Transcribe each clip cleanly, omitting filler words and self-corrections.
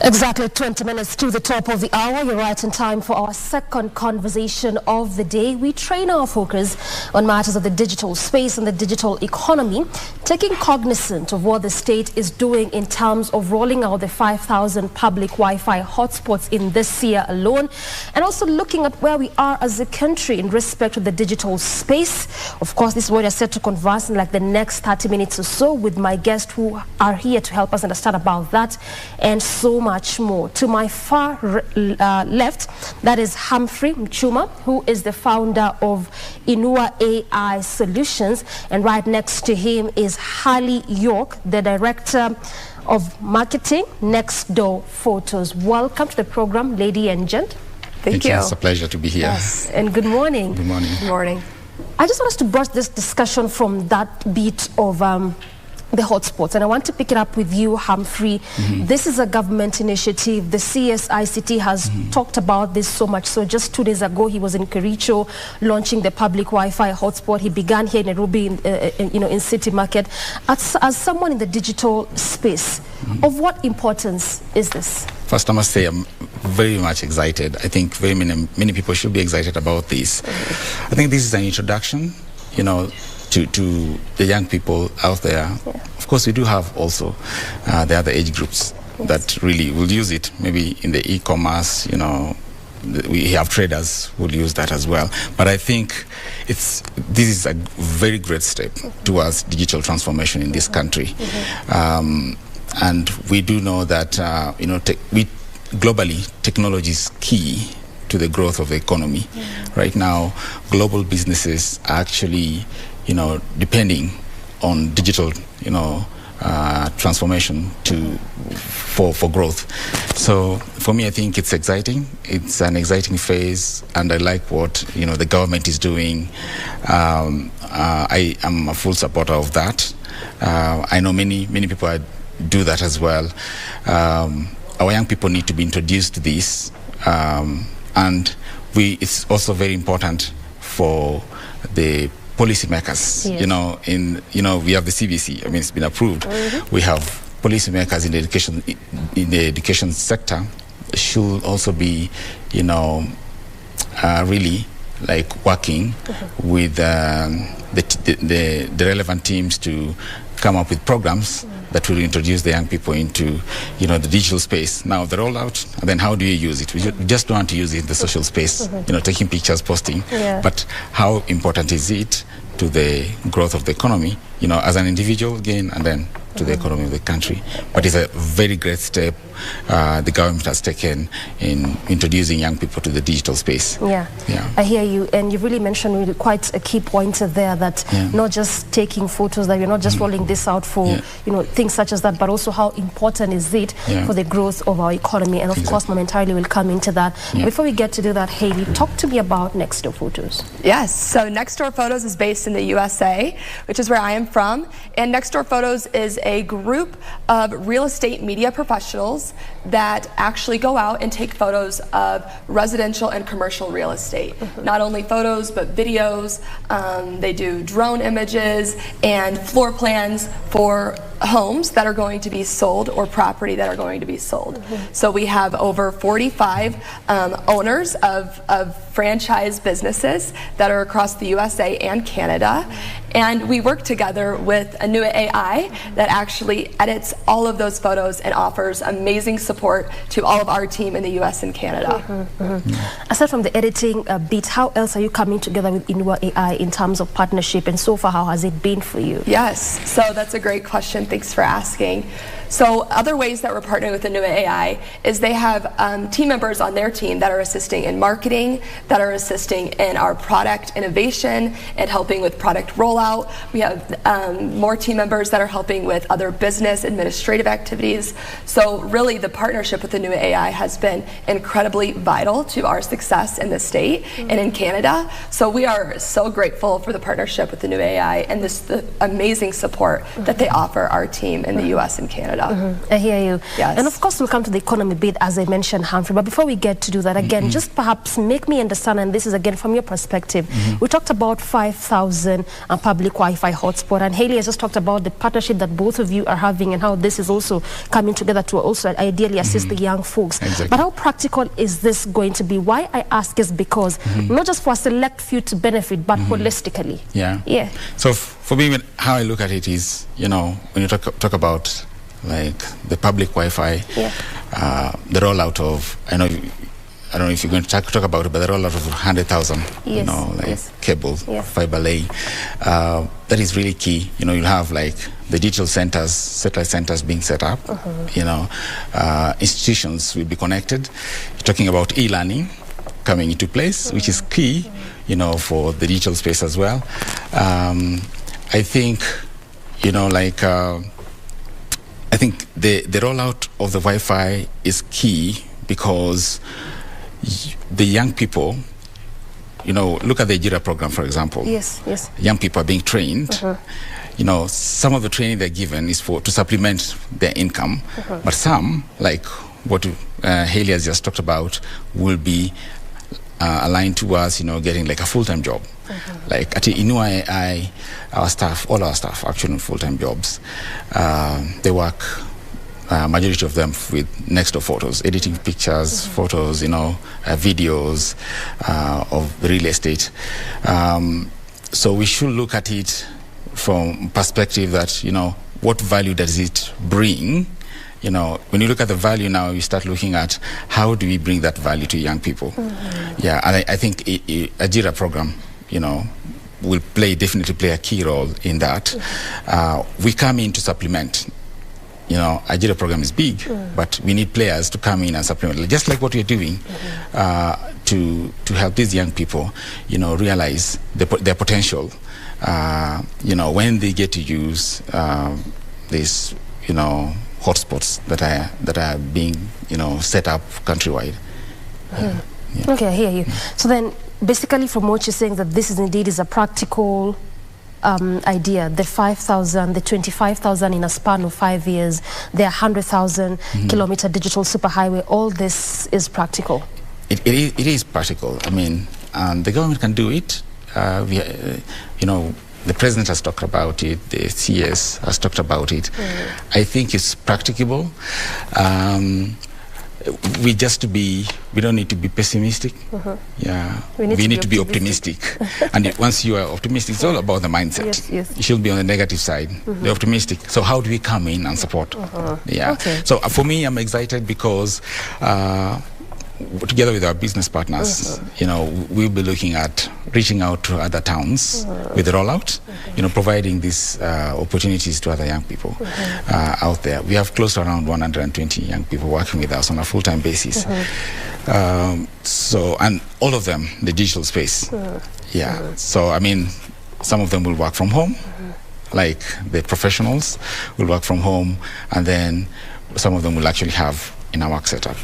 Exactly 20 minutes to the top of the hour. You're right in time for our second conversation of the day. We train our focus on matters of the digital space and the digital economy, taking cognizance of what the state is doing in terms of rolling out the 5,000 public Wi-Fi hotspots in this year alone, and also looking at where we are as a country in respect of the digital space. Of course, this is what we're set to converse in like the next 30 minutes or so with my guests who are here to help us understand about that and so much more. To my far left, that is Humphrey Muchuma, who is the founder of INUA AI Solutions, and right next to him is Harley York, the director of marketing, Next Door Photos. Welcome to the program, lady and gent. Thank you. It's a pleasure to be here. Yes, and good morning. Good morning. Good morning. I just want us to brush this discussion from that bit of the hotspots, and I want to pick it up with you, Humphrey. This is a government initiative. The CSICT has talked about this so much. So just 2 days ago, he was in Kericho launching the public Wi-Fi hotspot. He began here in Nairobi, in City Market. As someone in the digital space, of what importance is this? First, I must say I'm very much excited. I think very many people should be excited about this. I think this is an introduction, to the young people out there. Of course, we do have also the other age groups that really will use it, maybe in the e-commerce, we have traders who will use that as well. But I think this is a very great step towards digital transformation in this country. And we do know that, globally, technology is key to the growth of the economy. Right now, global businesses are actually depending on digital, transformation for growth. So for me, I think it's exciting. It's an exciting phase, and I like what the government is doing. I am a full supporter of that. I know many people do that as well. Our young people need to be introduced to this, and it's also very important for the policymakers. Yes. We have the CBC. I mean, it's been approved. We have policymakers in the education sector should also be, really like working with the relevant teams to come up with programs that will introduce the young people into, the digital space. Now, the rollout, and then how do you use it? We just don't want to use it in the social space, taking pictures, posting. But how important is it to the growth of the economy, as an individual again, and then to the economy of the country? But it's a very great step the government has taken in introducing young people to the digital space. Yeah. I hear you, and you really mentioned really quite a key point there, that not just taking photos, that we're not just rolling this out for things such as that, but also how important is it for the growth of our economy. And of course, momentarily we'll come into that. Before we get to do that, Haley, talk to me about Next Door Photos. Yes, so Next Door Photos is based in the USA, which is where I am from, and Next Door Photos is a group of real estate media professionals that actually go out and take photos of residential and commercial real estate. Not only photos, but videos. They do drone images and floor plans for homes that are going to be sold or property that are going to be sold. So we have over 45 owners of franchise businesses that are across the USA and Canada. And we work together with INUA AI that actually edits all of those photos and offers amazing support to all of our team in the US and Canada. Aside from the editing bit, how else are you coming together with INUA AI in terms of partnership, and so far, how has it been for you? Yes, so that's a great question. Thanks for asking. So other ways that we're partnering with INUA AI is they have team members on their team that are assisting in marketing, that are assisting in our product innovation and helping with product rollout. We have more team members that are helping with other business administrative activities. So really the partnership with INUA AI has been incredibly vital to our success in the state and in Canada. So we are so grateful for the partnership with INUA AI and the amazing support that they offer our team in the US and Canada. I hear you. Yes. And of course we'll come to the economy bit, as I mentioned, Humphrey, but before we get to do that, again, just perhaps make me understand understand, and this is again from your perspective, we talked about 5,000 public Wi-Fi hotspot, and Haley has just talked about the partnership that both of you are having and how this is also coming together to also ideally assist the young folks. Exactly. But how practical is this going to be? Why I ask is because not just for a select few to benefit, but holistically. Yeah. So for me, how I look at it is, you know, when you talk about like the public Wi-Fi, the rollout of, I don't know if you're going to talk about it, but the rollout of 100,000, you know, like cable, fiber lay, that is really key. You know, you'll have like the digital centers, satellite centers being set up, you know, institutions will be connected. You're talking about e-learning coming into place, which is key, you know, for the digital space as well. I think, you know, like, I think the rollout of the Wi-Fi is key because the young people, you know, look at the JIRA program, for example. Yes. Young people are being trained. You know, some of the training they're given is to supplement their income, but some, like what Haley has just talked about, will be aligned towards, you know, getting like a full-time job. Like at INUA AI, all our staff actually in full-time jobs. They work, majority of them with Nextdoor photos, editing pictures, photos, you know, videos of real estate. So we should look at it from perspective that, you know, what value does it bring? You know, when you look at the value now, you start looking at how do we bring that value to young people. Yeah, and I think a JIRA program, you know, will definitely play a key role in that. We come in to supplement. You know, a JIRA program is big, but we need players to come in and supplement, just like what we're doing, to help these young people, you know, realize their potential. You know, when they get to use this, you know, hotspots that are being, you know, set up countrywide. Okay, I hear you. So then, basically, from what you're saying, that this is indeed a practical idea. The 5,000, the 25,000 in a span of 5 years, the 100,000 kilometer digital superhighway. All this is practical. It is practical. I mean, the government can do it. You know, the president has talked about it. The CS has talked about it. I think it's practicable. We don't need to be pessimistic. Yeah, we need to be optimistic. And once you are optimistic, it's all about the mindset. You should be on the negative side, the optimistic. So how do we come in and support? Yeah. Okay. So for me, I'm excited because together with our business partners, you know, we'll be looking at reaching out to other towns with the rollout, you know, providing these opportunities to other young people out there. We have close to around 120 young people working with us on a full-time basis. So, and all of them, the digital space. Yeah. So, I mean, some of them will work from home, like the professionals will work from home, and then some of them will actually have in our work setup.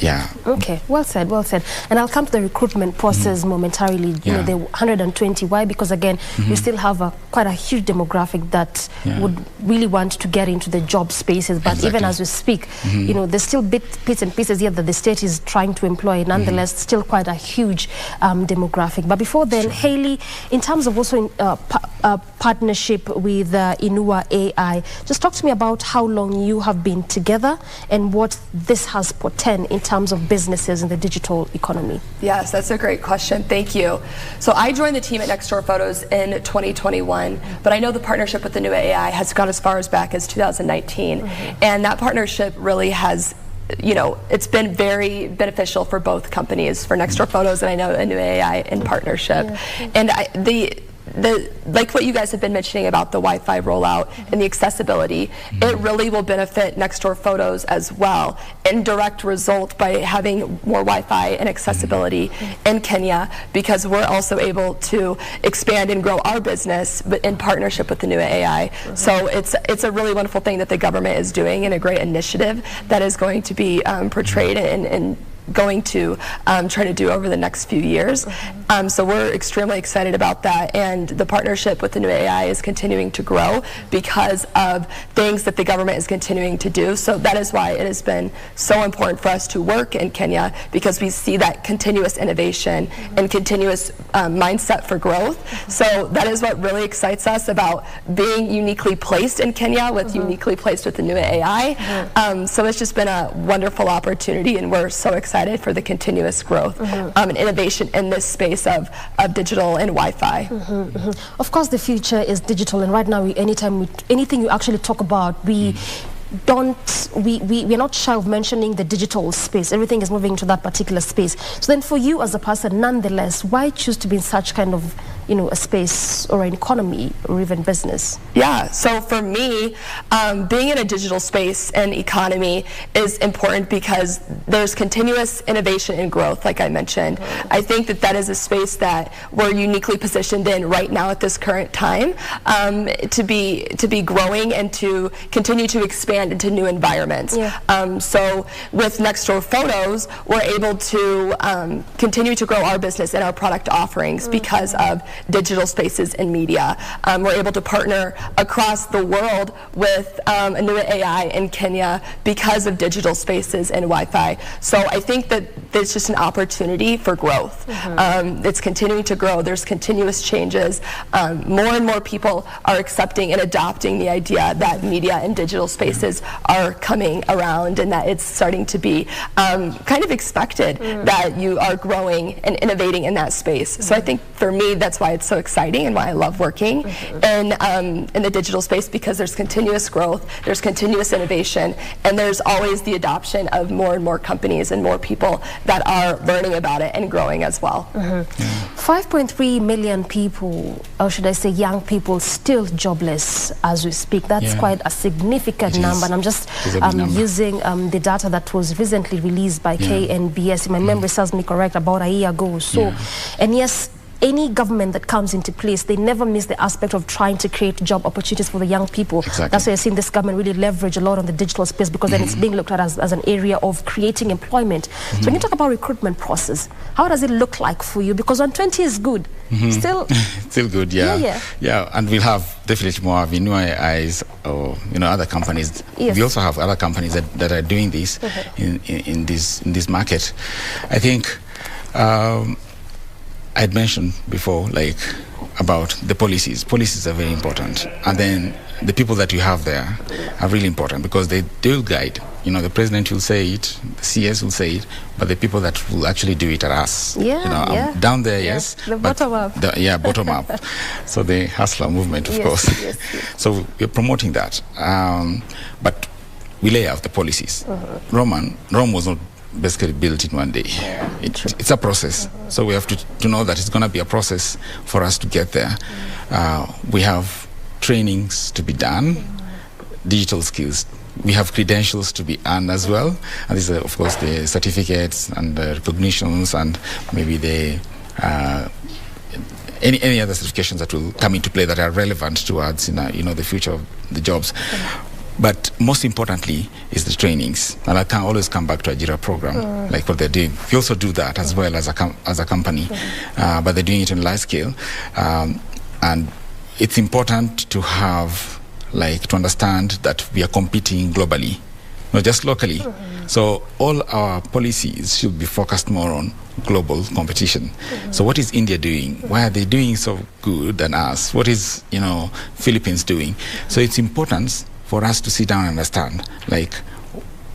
Yeah. Okay. Well said. Well said. And I'll come to the recruitment process momentarily. You know, the 120. Why? Because again, we still have quite a huge demographic that would really want to get into the job spaces. But even as we speak, you know, there's still bits and pieces here that the state is trying to employ. Nonetheless, still quite a huge demographic. But before then, Haley, in terms of also partnership with INUA AI, just talk to me about how long you have been together and what this has portend in terms of businesses in the digital economy. Yes, that's a great question. Thank you. So I joined the team at Nextdoor Photos in 2021, but I know the partnership with INUA AI has gone as far as back as 2019. And that partnership really has, you know, it's been very beneficial for both companies, for Nextdoor Photos and I know INUA AI in partnership. And like what you guys have been mentioning about the Wi-Fi rollout and the accessibility, it really will benefit Nextdoor Photos as well. In direct result by having more Wi-Fi and accessibility in Kenya, because we're also able to expand and grow our business in partnership with the INUA AI. So it's a really wonderful thing that the government is doing and a great initiative that is going to be portrayed and going to try to do over the next few years. So we're extremely excited about that, and the partnership with INUA AI is continuing to grow because of things that the government is continuing to do. So that is why it has been so important for us to work in Kenya, because we see that continuous innovation and continuous mindset for growth. So that is what really excites us about being uniquely placed in Kenya with uniquely placed with INUA AI. So it's just been a wonderful opportunity, and we're so excited for the continuous growth and innovation in this space of digital and Wi-Fi. Of course, the future is digital, and right now, anything you actually talk about, we're not shy of mentioning the digital space. Everything is moving into that particular space. So then for you as a person, nonetheless, why choose to be in such kind of, a space or an economy or even business? Yeah, so for me, being in a digital space and economy is important because there's continuous innovation and growth, like I mentioned. I think that is a space that we're uniquely positioned in right now at this current time to be growing and to continue to expand into new environments. So with Nextdoor Photos, we're able to continue to grow our business and our product offerings because of digital spaces and media. We're able to partner across the world with INUA AI in Kenya because of digital spaces and Wi-Fi. So I think that there's just an opportunity for growth. It's continuing to grow. There's continuous changes. More and more people are accepting and adopting the idea that media and digital spaces are coming around, and that it's starting to be kind of expected that you are growing and innovating in that space. So I think for me, that's why it's so exciting and why I love working in the digital space, because there's continuous growth, there's continuous innovation, and there's always the adoption of more and more companies and more people that are learning about it and growing as well. 5.3 million people, or should I say young people, still jobless as we speak. That's quite a significant number. And I'm just using the data that was recently released by KNBS, if my memory serves me correct, about a year ago or so. And yes, any government that comes into place, they never miss the aspect of trying to create job opportunities for the young people. That's why you're seeing this government really leverage a lot on the digital space, because then it's being looked at as an area of creating employment. So when you talk about recruitment process, how does it look like for you? Because 120 is good. Still good, yeah. And we'll have definitely more of INUA AIs or other companies. We also have other companies that are doing this in this market. I think I'd mentioned before, about the policies. Policies are very important, and then the people that you have there are really important, because they will guide. The president will say it, the CS will say it, but the people that will actually do it are us. Down there, yes. The bottom up. Bottom up. So the hustler movement, of course. So we're promoting that, but we lay out the policies. Rome was not basically built in one day. It's a process. So we have to know that it's going to be a process for us to get there. We have trainings to be done, digital skills. We have credentials to be earned as well. And these are, of course, the certificates and the recognitions, and maybe the any other certifications that will come into play that are relevant towards the future of the jobs. But most importantly is the trainings, and I can always come back to Ajira program, like what they're doing. We also do that as well as a company, but they're doing it on large scale, and it's important to have to understand that we are competing globally, not just locally. So all our policies should be focused more on global competition. So what is India doing? Why are they doing so good than us? What is Philippines doing? So it's important for us to sit down and understand,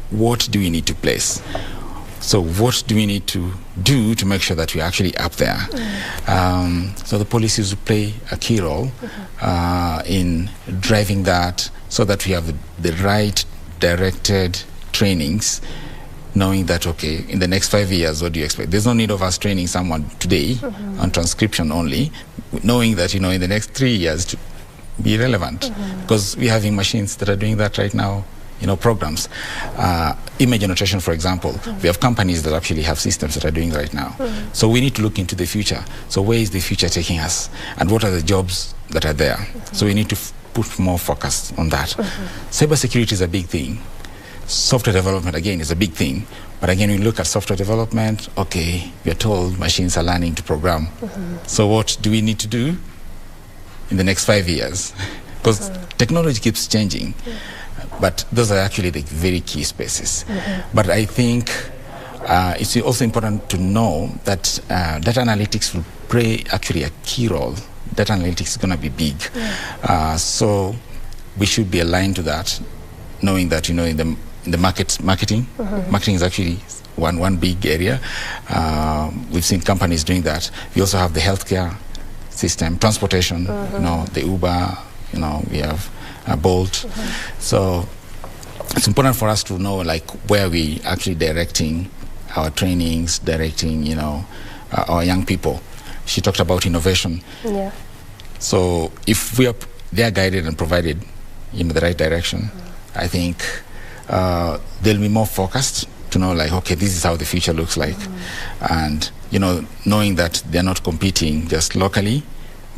what do we need to place? So what do we need to do to make sure that we're actually up there? So the policies will play a key role in driving that, so that we have the right directed trainings, knowing that, okay, in the next 5 years, what do you expect? There's no need of us training someone today on transcription only, knowing that, in the next 3 years to be relevant, because we're having machines that are doing that right now, programs. Image annotation, for example, we have companies that actually have systems that are doing right now. So we need to look into the future. So where is the future taking us? And what are the jobs that are there? So we need to put more focus on that. Cybersecurity is a big thing. software development, again, is a big thing. But again, when you look at software development, okay, we are told machines are learning to program. So what do we need to do in the next 5 years? Because technology keeps changing. But those are actually the very key spaces. But I think it's also important to know that data analytics will play actually a key role. Data analytics is going to be big. So we should be aligned to that, knowing that, in the marketing is actually one big area. We've seen companies doing that. We also have the healthcare system, transportation, the Uber, we have Bolt. So it's important for us to know where we actually directing our trainings, directing our young people. She talked about innovation. Yeah. So if they are guided and provided in the right direction, I think they'll be more focused to know okay, this is how the future looks like, and knowing that they're not competing just locally,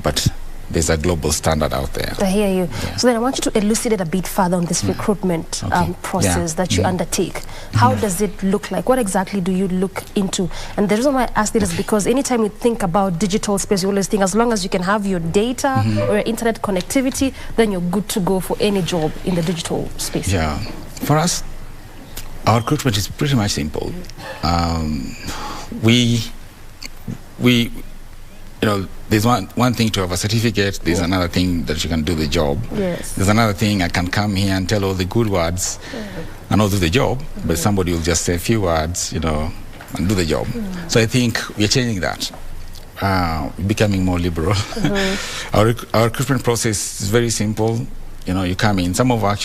but there's a global standard out there. I hear you. Yeah. So then I want you to elucidate a bit further on this recruitment process that you undertake. How does it look like? What exactly do you look into? And the reason why I ask this is because anytime you think about digital space, you always think as long as you can have your data or your internet connectivity, then you're good to go for any job in the digital space. Yeah. For us, our recruitment is pretty much simple. There's one thing to have a certificate, there's another thing that you can do the job. Yes. There's another thing, I can come here and tell all the good words and I'll do the job, but somebody will just say a few words, and do the job. So I think we're changing that, becoming more liberal. Our recruitment process is very simple. You come in, some of our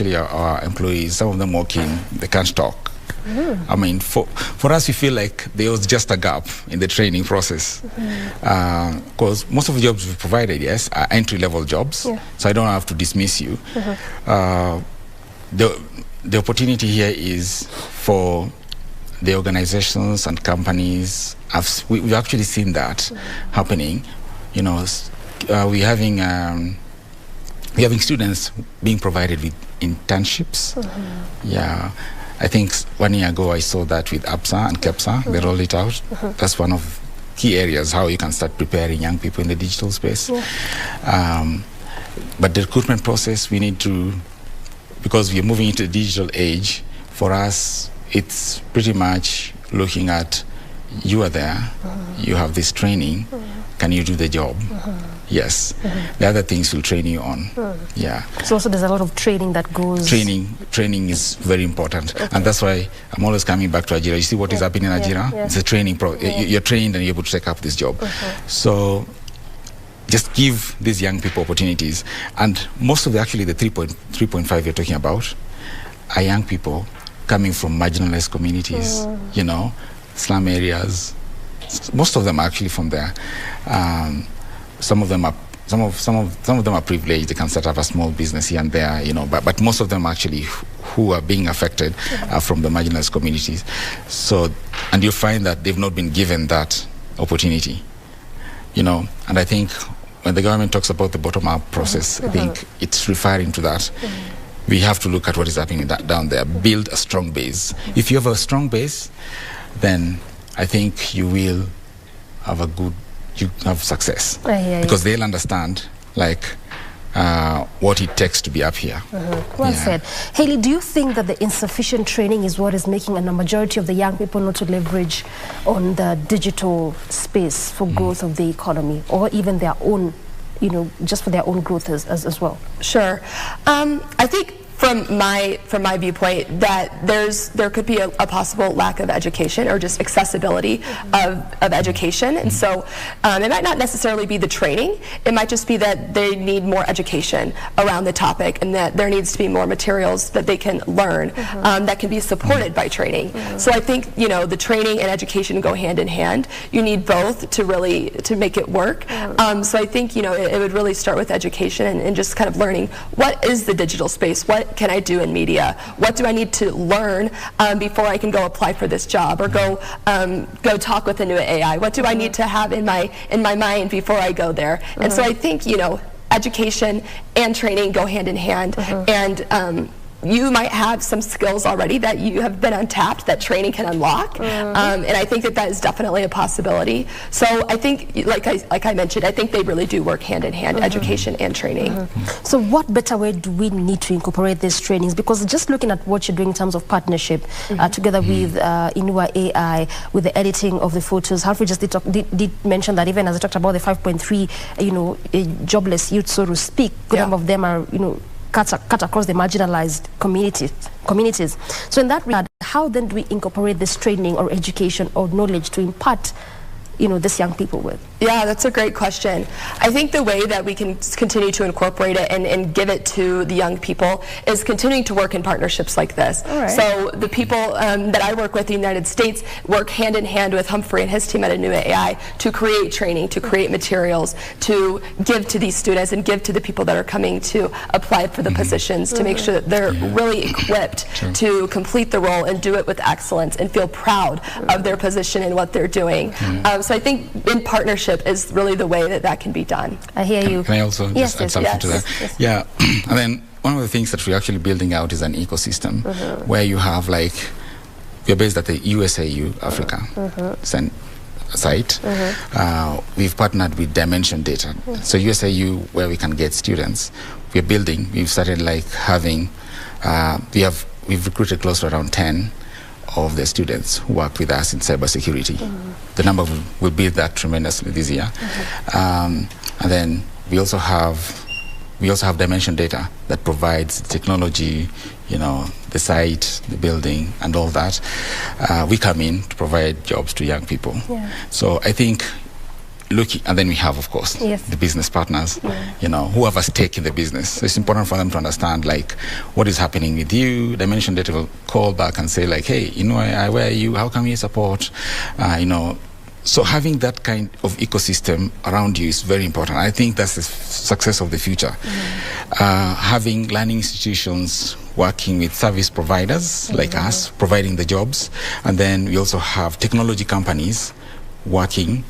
employees, some of them working, they can't talk. I mean, for us, we feel like there was just a gap in the training process. Because most of the jobs we provided, yes, are entry-level jobs. So I don't have to dismiss you. The opportunity here is for the organizations and companies. We've actually seen that happening. We're having students being provided with internships. Yeah. I think 1 year ago I saw that with APSA and KEPSA. They rolled it out. That's one of key areas how you can start preparing young people in the digital space. But the recruitment process, we need to, because we are moving into the digital age, for us it's pretty much looking at, you are there, you have this training, can you do the job? Yes. The other things we'll train you on. Yeah. So also there's a lot of training that goes... Training is very important. And that's why I'm always coming back to Ajira. You see what is happening in Ajira? It's a training you're trained and you're able to take up this job. So just give these young people opportunities. And most of the 3.5 you're talking about are young people coming from marginalized communities, slum areas. Most of them are actually from there. Some of them are privileged. They can set up a small business here and there, but most of them actually who are being affected are from the marginalized communities. So, and you'll find that they've not been given that opportunity, and I think when the government talks about the bottom-up process, I think it's referring to that. We have to look at what is happening down there, build a strong base. If you have a strong base, then I think you will have success, because they'll understand what it takes to be up here. Well said. Haley, do you think that the insufficient training is what is making a majority of the young people not to leverage on the digital space for growth of the economy, or even their own, just for their own growth as well? Sure. I think from my viewpoint that there could be a possible lack of education or just accessibility of education, and so it might not necessarily be the training. It might just be that they need more education around the topic, and that there needs to be more materials that they can learn that can be supported by training. So I think the training and education go hand in hand. You need both to make it work. So I think it would really start with education and just kind of learning what is the digital space, what can I do in media, what do I need to learn before I can go apply for this job, or go talk with INUA AI, what do I need to have in my mind before I go there. And so I think education and training go hand in hand, and you might have some skills already that you have been untapped that training can unlock, and I think that is definitely a possibility. So I think, like I mentioned, I think they really do work hand in hand, education and training. So what better way do we need to incorporate these trainings? Because just looking at what you're doing in terms of partnership together with INUA AI, with the editing of the photos, Humphrey just did mention that even as I talked about the 5.3, jobless youth, so to speak, good number of them are, cut across the marginalized communities. So in that regard, how then do we incorporate this training or education or knowledge to impart, this young people with? Yeah, that's a great question. I think the way that we can continue to incorporate it and give it to the young people is continuing to work in partnerships like this. So the people that I work with in the United States work hand in hand with Humphrey and his team at INUA AI to create training, to create materials, to give to these students and give to the people that are coming to apply for the positions, to make sure that they're really equipped to complete the role and do it with excellence and feel proud of their position and what they're doing. So I think in partnership is really the way that can be done. I hear you. Can I also just add something to that? Yes. Yeah, and then one of the things that we're actually building out is an ecosystem where you have we're based at the USAU Africa site. We've partnered with Dimension Data. So USAU, where we can get students, we've started having, we've recruited close to around 10 of the students who work with us in cybersecurity. The number will build that tremendously this year. And then we also have Dimension Data that provides technology, the site, the building, and all that. We come in to provide jobs to young people. So I think and then we have, of course, the business partners, who have a stake in the business. So it's important for them to understand, what is happening with you. Dimension Data will call back and say, hey, where are you? How can we support? So having that kind of ecosystem around you is very important. I think that's the success of the future. Having learning institutions working with service providers like us, providing the jobs. And then we also have technology companies working,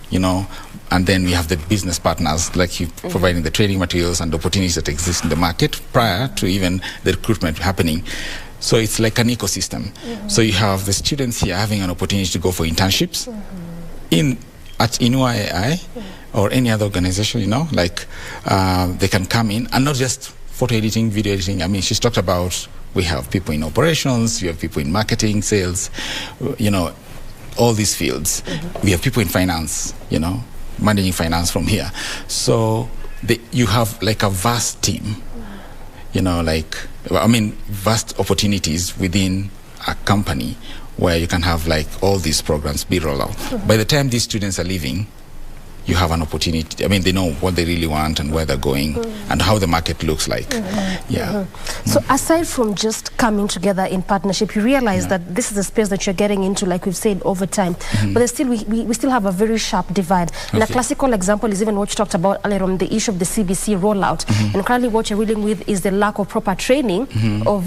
and then we have the business partners like you providing the training materials and opportunities that exist in the market prior to even the recruitment happening. So it's like an ecosystem. So you have the students here having an opportunity to go for internships at INUA AI or any other organization, they can come in, and not just photo editing, video editing. I mean, she's talked about, we have people in operations, we have people in marketing, sales, all these fields. We have people in finance, managing finance from here. So you have a vast team, vast opportunities within a company where you can have all these programs be rolled out. By the time these students are leaving, you have an opportunity. I mean, they know what they really want and where they're going and how the market looks like. So aside from just coming together in partnership, you realize that this is a space that you're getting into, like we've said, over time. But there's still, we still have a very sharp divide. And a classical example is even what you talked about earlier on, the issue of the CBC rollout. And currently what you're dealing with is the lack of proper training of,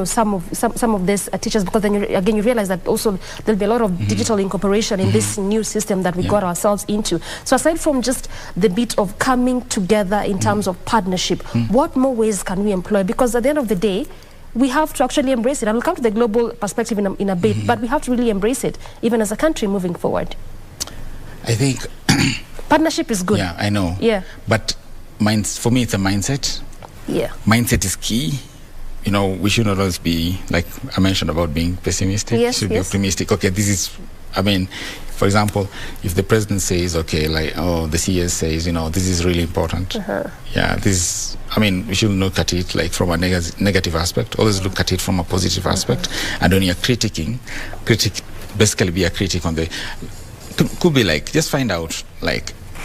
some of these teachers, because then you realize that also there'll be a lot of digital incorporation in this new system that we got ourselves into. So aside from just the bit of coming together in terms of partnership, what more ways can we employ? Because at the end of the day, we have to actually embrace it. And we'll come to the global perspective in a bit, but we have to really embrace it, even as a country moving forward. I think partnership is good. Yeah, I know. Yeah. But for me, it's a mindset. Yeah. Mindset is key. We should not always be, like I mentioned about being pessimistic. Yes, should be optimistic. Okay, this is, for example, if the president says, the CS says, this is really important. Yeah, we shouldn't look at it from a negative aspect. Always look at it from a positive aspect. And when you're basically be a critic on could be just find out,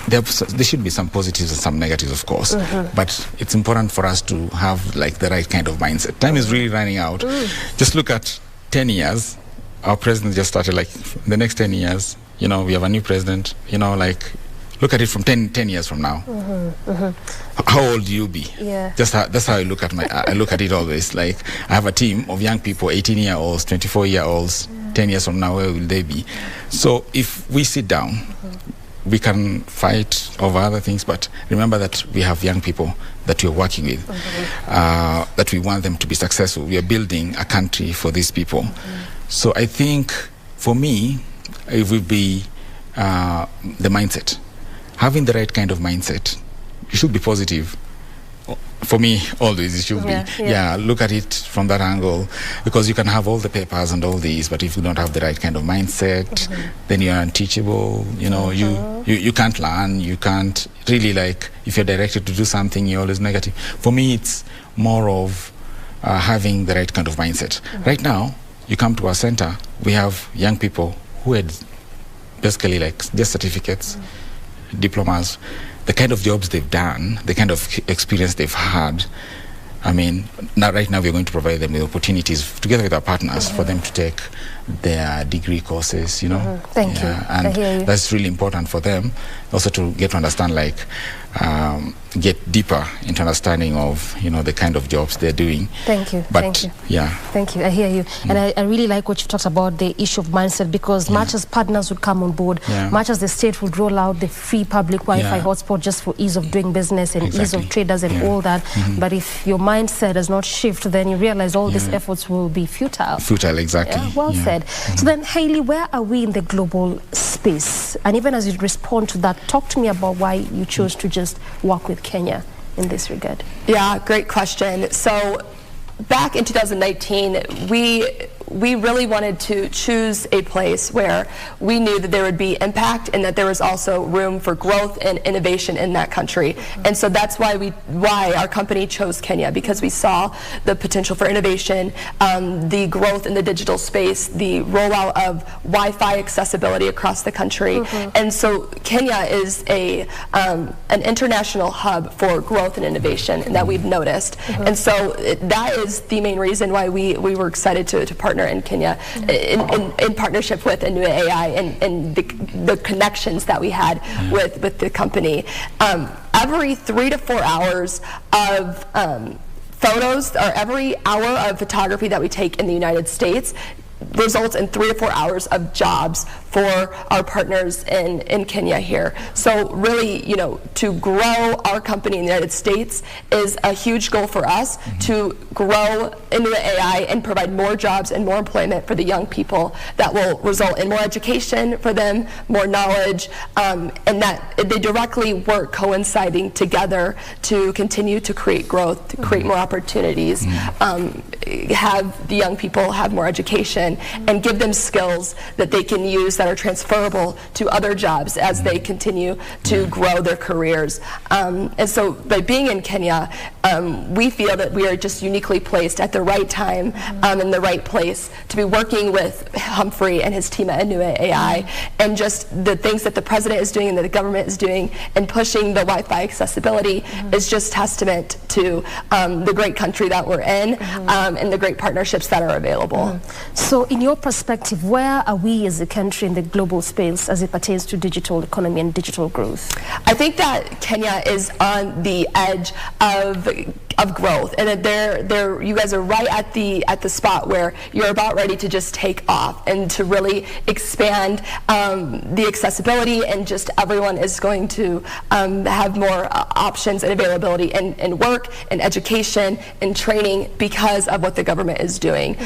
there should be some positives and some negatives, of course. But it's important for us to have, the right kind of mindset. Time is really running out. Just look at 10 years. Our president just started, the next 10 years, we have a new president, look at it from 10 years from now. How old do you be? Yeah. That's how I look at I look at it always. I have a team of young people, 18-year-olds, 24-year-olds, 10 years from now, where will they be? So if we sit down, we can fight over other things, but remember that we have young people that we're working with, that we want them to be successful. We are building a country for these people. So I think, for me, it will be the mindset. Having the right kind of mindset. You should be positive. For me, always it should be. Yeah, look at it from that angle, because you can have all the papers and all these, but if you don't have the right kind of mindset, then you're unteachable. You know, you can't learn. You can't really, like, if you're directed to do something, you're always negative. For me, it's more of having the right kind of mindset. Right now, you come to our center, we have young people who had basically like just certificates, diplomas. The kind of jobs they've done, the kind of experience they've had, I mean, right now we're going to provide them with opportunities together with our partners for them to take their degree courses, you know. Thank you. And I hear you. that's really important for them also to get to understand, like, get deeper into understanding of, you know, the kind of jobs they're doing. Thank you. But, thank you. Yeah. Thank you. I hear you. And I really like what you talked about, the issue of mindset, because much as partners would come on board, much as the state would roll out the free public Wi-Fi hotspot just for ease of doing business and ease of traders and all that, but if your mindset does not shift, then you realize all these efforts will be futile. Futile, exactly. Yeah, well said. So then, Hayley, where are we in the global space? And even as you respond to that, talk to me about why you chose to just work with Kenya in this regard. Yeah, great question. So back in 2019, we really wanted to choose a place where we knew that there would be impact and that there was also room for growth and innovation in that country. And so that's why our company chose Kenya, because we saw the potential for innovation, the growth in the digital space, the rollout of Wi-Fi accessibility across the country. And so Kenya is an international hub for growth and innovation that we've noticed. And so that is the main reason why we were excited to partner in Kenya in partnership with INUA AI and the connections that we had with the company. Every 3 to 4 hours of photos, or every hour of photography that we take in the United States results in 3 to 4 hours of jobs for our partners in Kenya here. So really, you know, to grow our company in the United States is a huge goal for us, to grow INUA AI and provide more jobs and more employment for the young people that will result in more education for them, more knowledge, and that they directly work coinciding together to continue to create growth, to create more opportunities, have the young people have more education, and give them skills that they can use that are transferable to other jobs as they continue to grow their careers. And so by being in Kenya, we feel that we are just uniquely placed at the right time in the right place to be working with Humphrey and his team at INUA AI, and just the things that the president is doing and that the government is doing and pushing the Wi-Fi accessibility is just testament to the great country that we're in and the great partnerships that are available. So in your perspective, where are we as a country in the global space as it pertains to digital economy and digital growth? I think that Kenya is on the edge of growth, and that you guys are right at the spot where you're about ready to just take off and to really expand the accessibility, and just everyone is going to have more options and availability in work and education and training because of what the government is doing.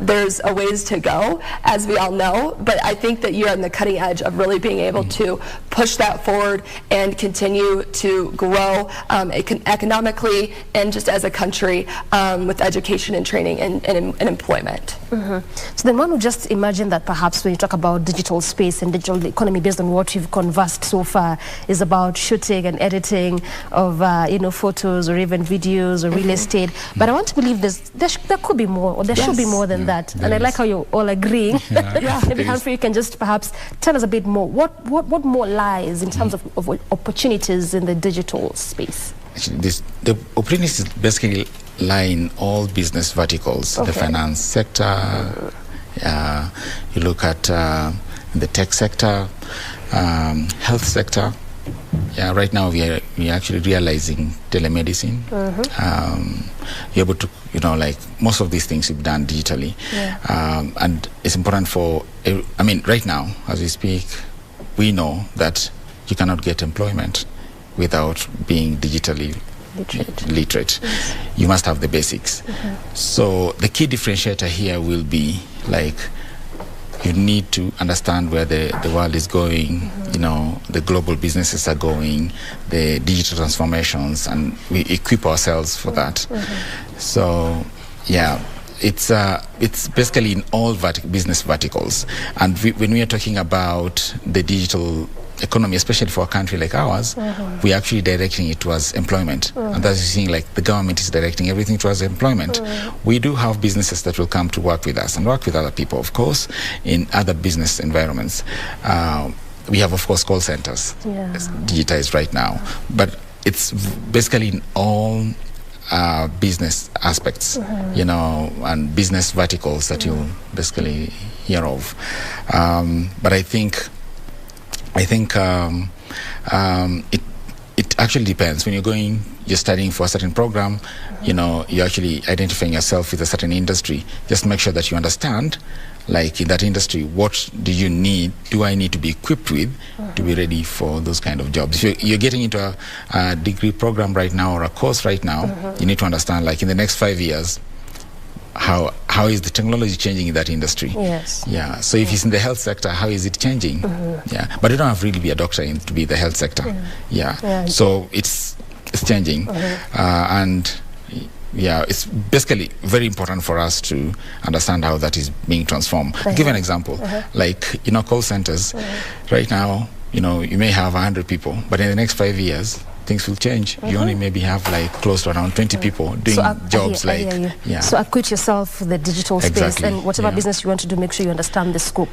There's a ways to go, as we all know, but I think that you're on the cutting edge of really being able to push that forward and continue to grow economically and just as a country with education and training and employment. So then one would just imagine that perhaps when you talk about digital space and digital economy, based on what you've conversed so far, is about shooting and editing of photos or even videos or real estate. But I want to believe there could be more, or there should be more than that. And I like how you're all agreeing. Maybe Humphrey, you can just perhaps tell us a bit more. What more lies in terms of opportunities in the digital space? Actually, the opportunities basically lie in all business verticals. The finance sector, you look at the tech sector, health sector. Yeah, right now we are actually realizing telemedicine. You're able to, like most of these things you've done digitally. And it's important for, right now, as we speak, we know that you cannot get employment without being digitally literate. Yes. You must have the basics. So the key differentiator here will be like, you need to understand where the world is going, you know, the global businesses are going, the digital transformations, and we equip ourselves for that. So, yeah, it's basically in all business verticals. And when we are talking about the digital economy, especially for a country like ours, we're actually directing it towards employment. And that's the thing, like the government is directing everything towards employment. We do have businesses that will come to work with us and work with other people, of course, in other business environments. We have, of course, call centers digitized right now, but it's basically in all business aspects, you know, and business verticals that you'll basically hear of. But I think it actually depends. When you're studying for a certain program, you know, you're actually identifying yourself with a certain industry. Just make sure that you understand, like in that industry, what do I need to be equipped with to be ready for those kind of jobs. If you're getting into a degree program right now or a course right now, you need to understand, like in the next 5 years, how is the technology changing in that industry? Yes. Yeah. So if it's in the health sector, how is it changing? Yeah. But you don't have to really be a doctor to be the health sector. Yeah. So it's changing, and yeah, it's basically very important for us to understand how that is being transformed. I'll give an example, like, you know, call centers. Right now, you know, you may have 100 people, but in the next 5 years, things will change. You only maybe have like close to around 20 people doing jobs So acquit yourself with the digital space, and whatever business you want to do, make sure you understand the scope.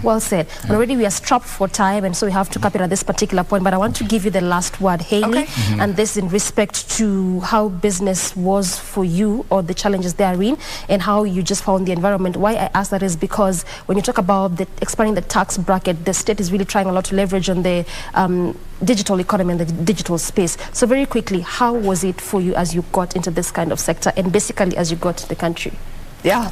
Well said. And already we are strapped for time, and so we have to cap it at this particular point, but I want to give you the last word, Hayley, and this in respect to how business was for you, or the challenges therein, and how you just found the environment. Why I ask that is because when you talk about expanding the tax bracket, the state is really trying a lot to leverage on the digital economy and the digital space. So very quickly, how was it for you as you got into this kind of sector, and basically as you got to the country? Yeah.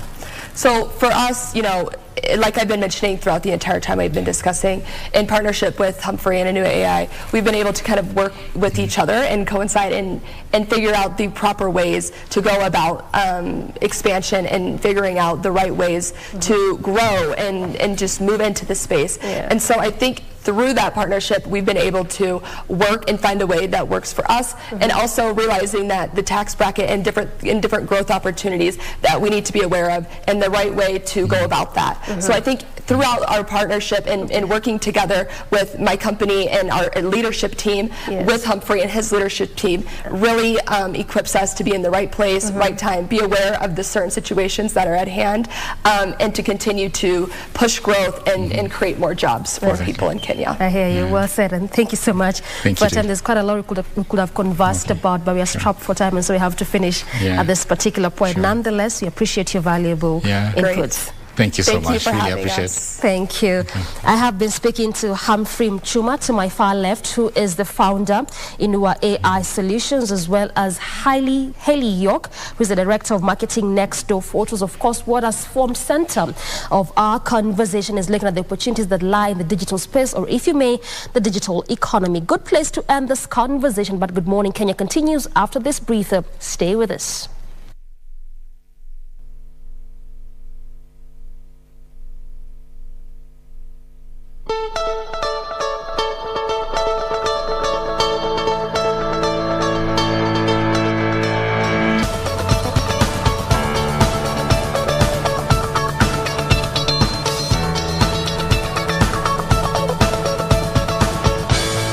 So for us, you know, like I've been mentioning throughout the entire time I've been discussing, in partnership with Humphrey and INUA AI, we've been able to kind of work with each other and coincide and figure out the proper ways to go about expansion and figuring out the right ways to grow and just move into the space. And so I think through that partnership, we've been able to work and find a way that works for us, and also realizing that the tax bracket and different growth opportunities that we need to be aware of, and the right way to go about that. So I think throughout our partnership and working together with my company and our leadership team, with Humphrey and his leadership team, really equips us to be in the right place, right time, be aware of the certain situations that are at hand, and to continue to push growth and create more jobs for people in Kenya. I hear you. Well said, and thank you so much for your time. There's quite a lot we could have conversed about, but we are strapped for time, and so we have to finish at this particular point. Nonetheless, we appreciate your valuable inputs. Thank you so much. Really appreciate it. Thank you. I have been speaking to Humphrey Muchuma to my far left, who is the founder INUA AI Solutions, as well as Hayley York, who is the director of marketing Next Door Photos. Of course, what has formed center of our conversation is looking at the opportunities that lie in the digital space, or if you may, the digital economy. Good place to end this conversation, but Good Morning Kenya continues after this breather. Stay with us.